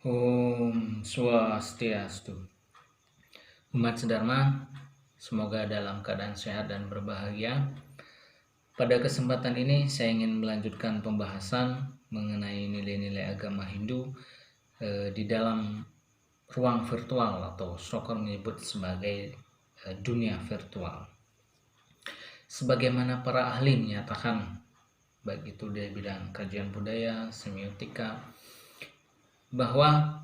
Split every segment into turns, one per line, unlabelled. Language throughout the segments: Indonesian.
Om Swastiastu. Umat sedharma, semoga dalam keadaan sehat dan berbahagia. Pada kesempatan ini saya ingin melanjutkan pembahasan mengenai nilai-nilai agama Hindu di dalam ruang virtual atau Sokor menyebut sebagai dunia virtual. Sebagaimana para ahli menyatakan, baik itu dari bidang kajian budaya, semiotika, bahwa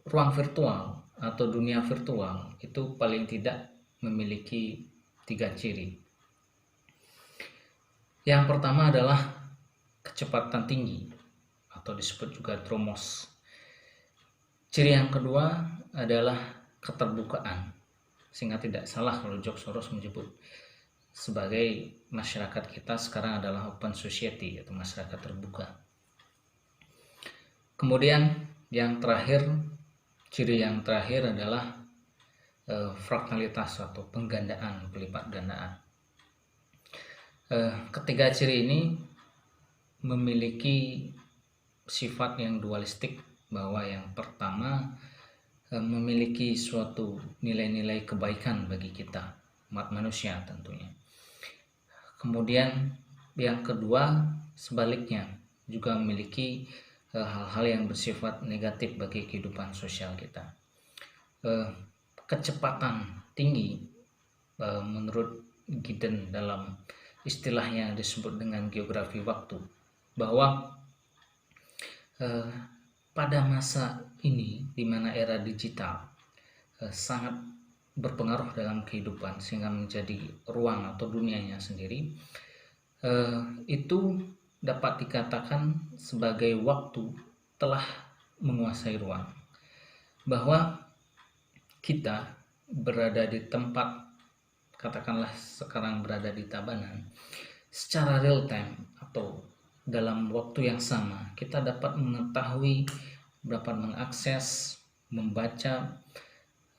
ruang virtual atau dunia virtual itu paling tidak memiliki 3 ciri. Yang pertama adalah kecepatan tinggi atau disebut juga dromos. Ciri yang kedua adalah keterbukaan, sehingga tidak salah kalau George Soros menyebut sebagai masyarakat kita sekarang adalah open society atau masyarakat terbuka. Kemudian ciri yang terakhir adalah fraktalitas atau penggandaan, pelipat gandaan. Ketiga ciri ini memiliki sifat yang dualistik, bahwa yang pertama memiliki suatu nilai-nilai kebaikan bagi kita, umat manusia tentunya. Kemudian yang kedua sebaliknya juga memiliki hal-hal yang bersifat negatif bagi kehidupan sosial kita. Kecepatan tinggi menurut Giddens dalam istilah yang disebut dengan geografi waktu, bahwa pada masa ini di mana era digital sangat berpengaruh dalam kehidupan sehingga menjadi ruang atau dunianya sendiri, itu dapat dikatakan sebagai waktu telah menguasai ruang, bahwa kita berada di tempat, katakanlah sekarang berada di Tabanan, secara real time atau dalam waktu yang sama kita dapat mengetahui, dapat mengakses, membaca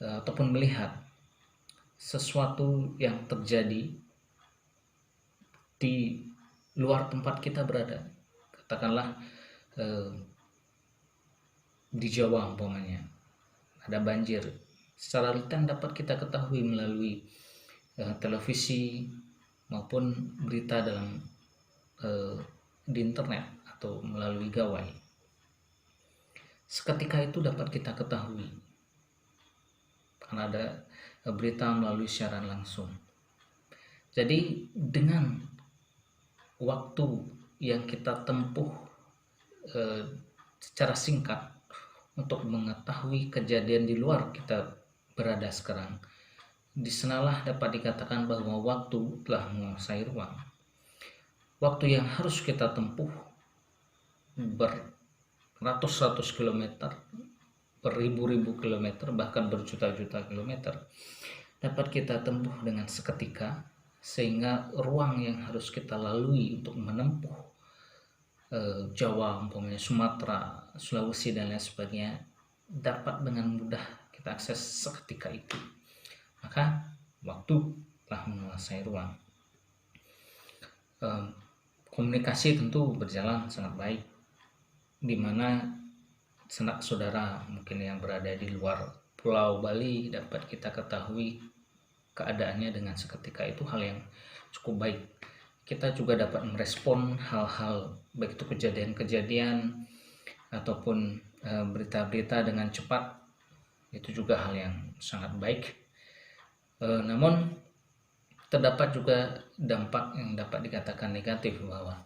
ataupun melihat sesuatu yang terjadi di luar tempat kita berada. Katakanlah di Jawa umpamanya ada banjir, secara real time dapat kita ketahui melalui televisi maupun berita dalam di internet atau melalui gawai. Seketika itu dapat kita ketahui karena ada berita melalui siaran langsung. Jadi dengan waktu yang kita tempuh secara singkat untuk mengetahui kejadian di luar kita berada sekarang, disanalah dapat dikatakan bahwa waktu telah menguasai ruang. Waktu yang harus kita tempuh beratus-ratus kilometer, beribu-ribu kilometer, bahkan berjuta-juta kilometer, dapat kita tempuh dengan seketika, sehingga ruang yang harus kita lalui untuk menempuh Jawa, umpamanya Sumatera, Sulawesi dan lain sebagainya dapat dengan mudah kita akses seketika itu. Maka waktu telah menguasai ruang. Komunikasi tentu berjalan sangat baik, di mana sanak saudara mungkin yang berada di luar Pulau Bali dapat kita ketahui keadaannya dengan seketika, itu hal yang cukup baik. Kita juga dapat merespon hal-hal baik itu kejadian-kejadian ataupun berita-berita dengan cepat, itu juga hal yang sangat baik. Namun terdapat juga dampak yang dapat dikatakan negatif, bahwa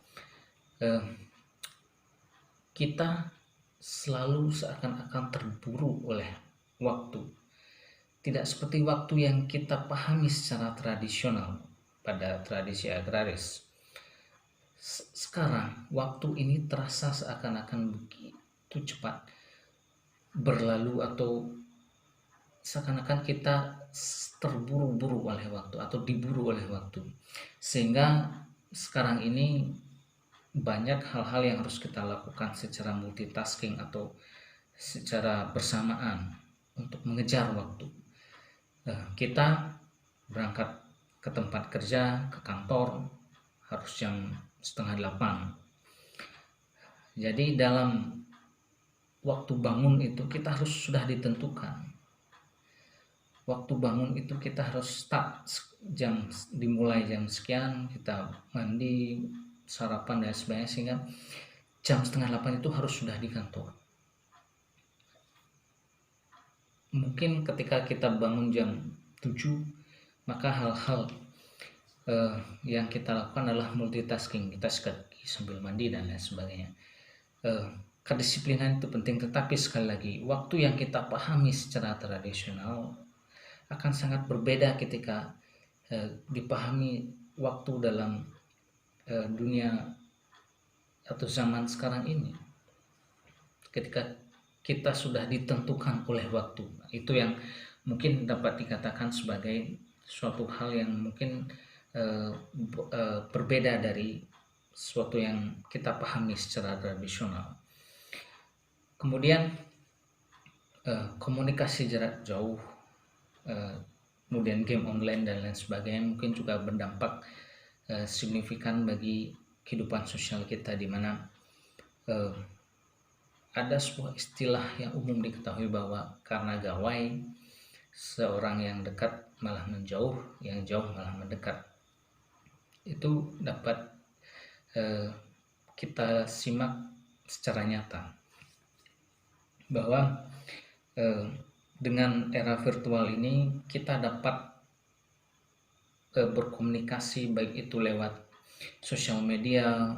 kita selalu seakan-akan terburu oleh waktu. Tidak seperti waktu yang kita pahami secara tradisional pada tradisi agraris. Sekarang waktu ini terasa seakan-akan begitu cepat berlalu, atau seakan-akan kita terburu-buru oleh waktu atau diburu oleh waktu, sehingga sekarang ini banyak hal-hal yang harus kita lakukan secara multitasking atau secara bersamaan untuk mengejar waktu. Kita berangkat ke tempat kerja, ke kantor harus jam 7:30. Jadi dalam waktu bangun itu kita harus sudah ditentukan. Waktu bangun itu kita harus start dimulai jam sekian, kita mandi, sarapan dan sebagainya, sehingga jam 7:30 itu harus sudah di kantor. Mungkin ketika kita bangun jam 7, maka hal-hal yang kita lakukan adalah multitasking, kita sikat gigi sambil mandi dan lain sebagainya. Kedisiplinan itu penting, tetapi sekali lagi waktu yang kita pahami secara tradisional akan sangat berbeda ketika dipahami waktu dalam dunia atau zaman sekarang ini. Ketika kita sudah ditentukan oleh waktu, itu yang mungkin dapat dikatakan sebagai suatu hal yang mungkin berbeda dari sesuatu yang kita pahami secara tradisional. Kemudian komunikasi jarak jauh, kemudian game online dan lain sebagainya mungkin juga berdampak signifikan bagi kehidupan sosial kita, di mana ada sebuah istilah yang umum diketahui bahwa karena gawai seorang yang dekat malah menjauh, yang jauh malah mendekat. Itu dapat kita simak secara nyata bahwa dengan era virtual ini kita dapat berkomunikasi, baik itu lewat sosial media,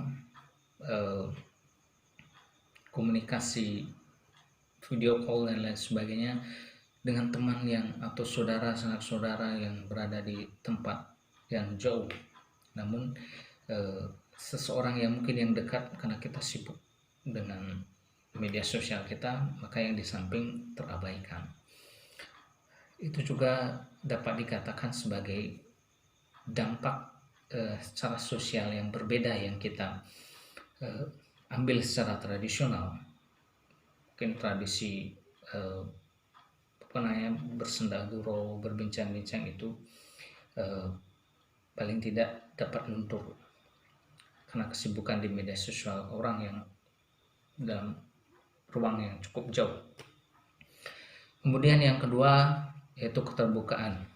komunikasi video call dan lain sebagainya dengan teman yang atau saudara, sanak saudara yang berada di tempat yang jauh. Namun seseorang yang mungkin yang dekat, karena kita sibuk dengan media sosial kita, maka yang di samping terabaikan. Itu juga dapat dikatakan sebagai dampak secara sosial yang berbeda yang kita ambil secara tradisional. Mungkin tradisi bersendaguro, berbincang-bincang itu paling tidak dapat luntur karena kesibukan di media sosial orang yang dalam ruang yang cukup jauh. Kemudian yang kedua yaitu keterbukaan.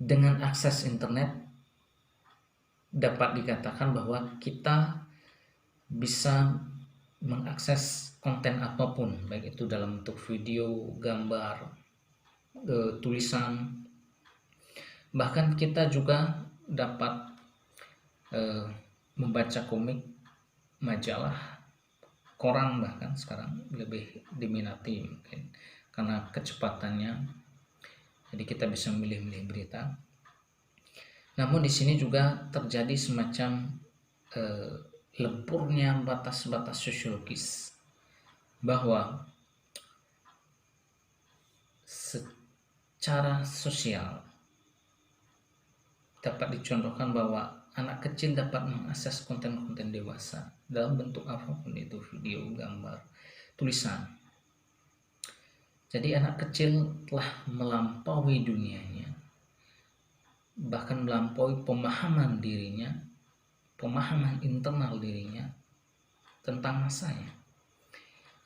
Dengan akses internet dapat dikatakan bahwa kita bisa mengakses konten apapun, baik itu dalam bentuk video, gambar, tulisan. Bahkan kita juga dapat membaca komik, majalah, koran, bahkan sekarang lebih diminati mungkin karena kecepatannya. Jadi kita bisa memilih-milih berita. Namun di sini juga terjadi semacam lemburnya batas-batas sosiologis, bahwa secara sosial dapat dicontohkan bahwa anak kecil dapat mengakses konten-konten dewasa dalam bentuk apapun itu, video, gambar, tulisan. Jadi anak kecil telah melampaui dunianya, bahkan melampaui pemahaman dirinya, pemahaman internal dirinya tentang masanya.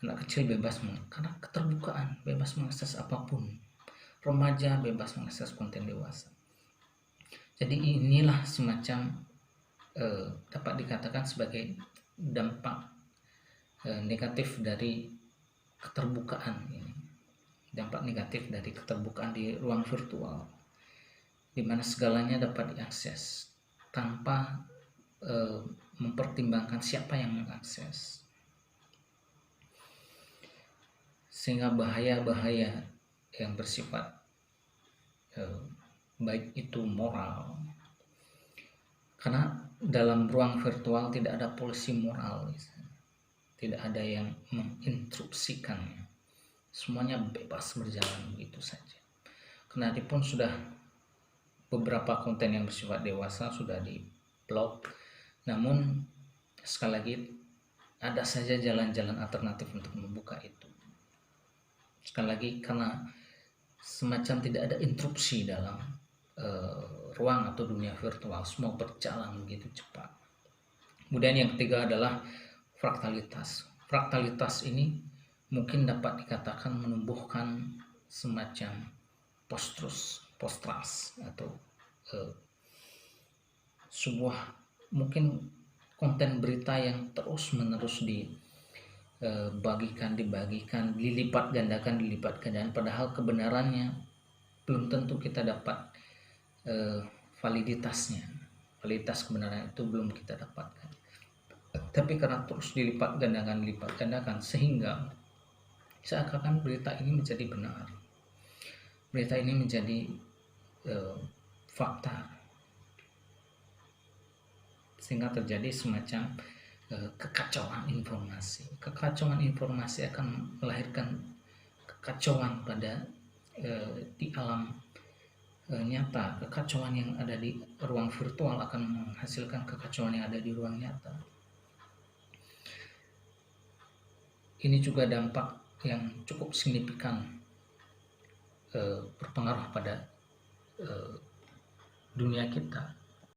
Anak kecil bebas karena keterbukaan, bebas mengakses apapun. Remaja bebas mengakses konten dewasa. Jadi inilah semacam dapat dikatakan sebagai dampak negatif dari keterbukaan ini. Dampak negatif dari keterbukaan di ruang virtual, di mana segalanya dapat diakses tanpa mempertimbangkan siapa yang mengakses, sehingga bahaya-bahaya yang bersifat baik itu moral, karena dalam ruang virtual tidak ada polisi moral, tidak ada yang menginstruksikannya, semuanya bebas berjalan begitu saja. Kenapun sudah beberapa konten yang bersifat dewasa sudah di blok, namun sekali lagi ada saja jalan-jalan alternatif untuk membuka itu. Sekali lagi karena semacam tidak ada interupsi dalam ruang atau dunia virtual, semua berjalan begitu cepat. Kemudian yang ketiga adalah fraktalitas. fraktalitas ini mungkin dapat dikatakan menumbuhkan semacam post-trust atau sebuah mungkin konten berita yang terus-menerus dibagikan, dilipat gandakan, padahal kebenarannya belum tentu kita dapat validitas kebenaran itu belum kita dapatkan. Tapi karena terus dilipat gandakan sehingga seakan-akan berita ini menjadi benar, berita ini menjadi fakta, sehingga terjadi semacam kekacauan informasi akan melahirkan kekacauan pada di alam nyata. Kekacauan yang ada di ruang virtual akan menghasilkan kekacauan yang ada di ruang nyata. Ini juga dampak yang cukup signifikan berpengaruh pada dunia kita.